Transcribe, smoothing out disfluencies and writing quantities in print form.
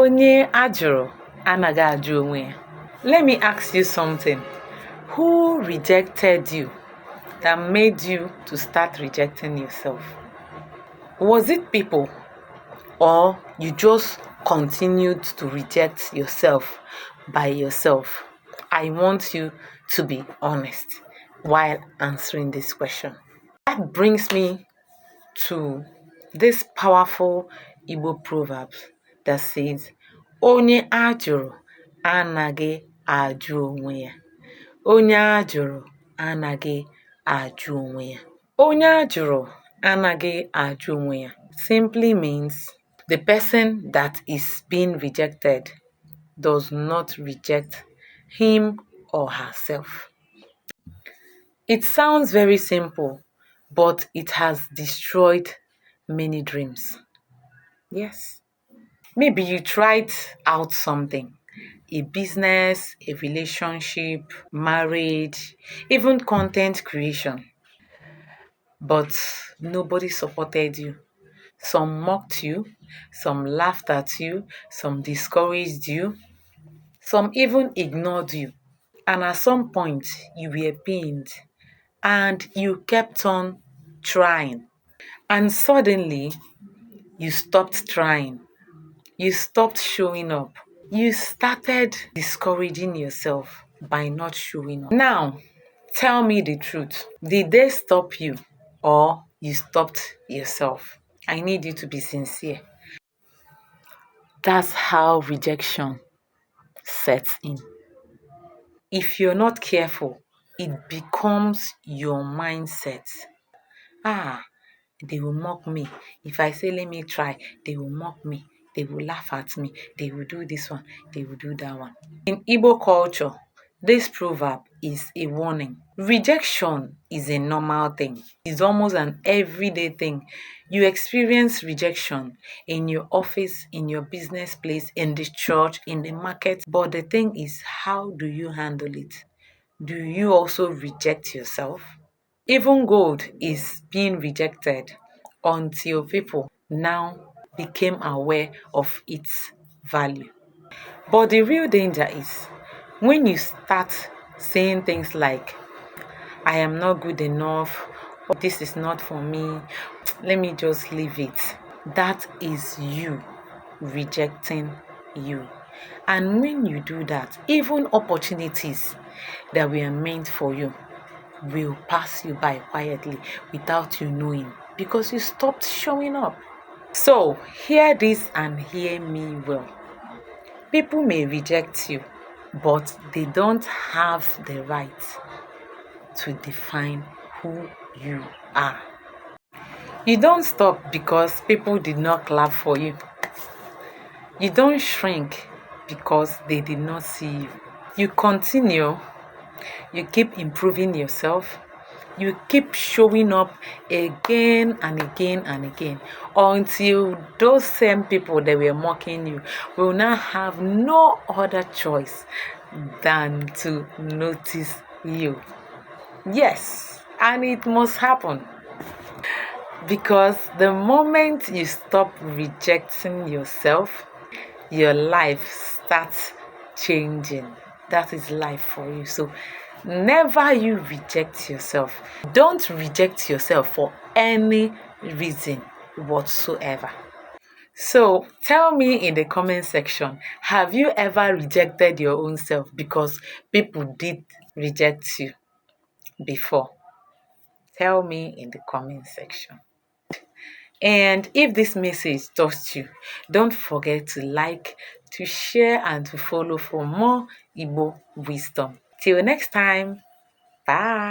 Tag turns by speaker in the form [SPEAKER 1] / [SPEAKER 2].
[SPEAKER 1] Onye, ajuru anaghi onwe. Let me ask you something. Who rejected you that made you to start rejecting yourself? Was it people, or you just continued to reject yourself by yourself? I want you to be honest while answering this question. That brings me to this powerful Igbo proverb that says, Onye ajuru anaghi onwe ya. Onye ajuru anaghi onwe ya. Onye ajuru anaghi onwe ya simply means the person that is being rejected does not reject him or herself. It sounds very simple, but it has destroyed many dreams. Yes. Maybe you tried out something, a business, a relationship, marriage, even content creation, but nobody supported you. Some mocked you, some laughed at you, some discouraged you, some even ignored you. And at some point, you were pained and you kept on trying. And suddenly, you stopped trying. You stopped showing up. You started discouraging yourself by not showing up. Now, tell me the truth. Did they stop you or you stopped yourself? I need you to be sincere. That's how rejection sets in. If you're not careful, it becomes your mindset. They will mock me. If I say, let me try, they will mock me. They will laugh at me. They will do this one. They will do that one. In Igbo culture, this proverb is a warning. Rejection is a normal thing. It's almost an everyday thing. You experience rejection in your office, in your business place, in the church, in the market. But the thing is, how do you handle it? Do you also reject yourself? Even gold is being rejected until people now became aware of its value. But the real danger is when you start saying things like, I am not good enough, or this is not for me, let me just leave it. That is you rejecting you. And when you do that, even opportunities that were meant for you will pass you by quietly without you knowing because you stopped showing up. So, hear this and hear me well. People may reject you, but they don't have the right to define who you are. You don't stop because people did not clap for you. You don't shrink because they did not see you. You continue. You keep improving yourself. You keep showing up again and again and again until those same people that were mocking you will now have no other choice than to notice you. Yes, and it must happen. Because the moment you stop rejecting yourself, your life starts changing. That is life for you. So never you reject yourself. Don't reject yourself for any reason whatsoever. So tell me in the comment section, have you ever rejected your own self because people did reject you before? Tell me in the comment section. And if this message touched you, don't forget to like, to share, and to follow for more Igbo wisdom. Till next time, bye.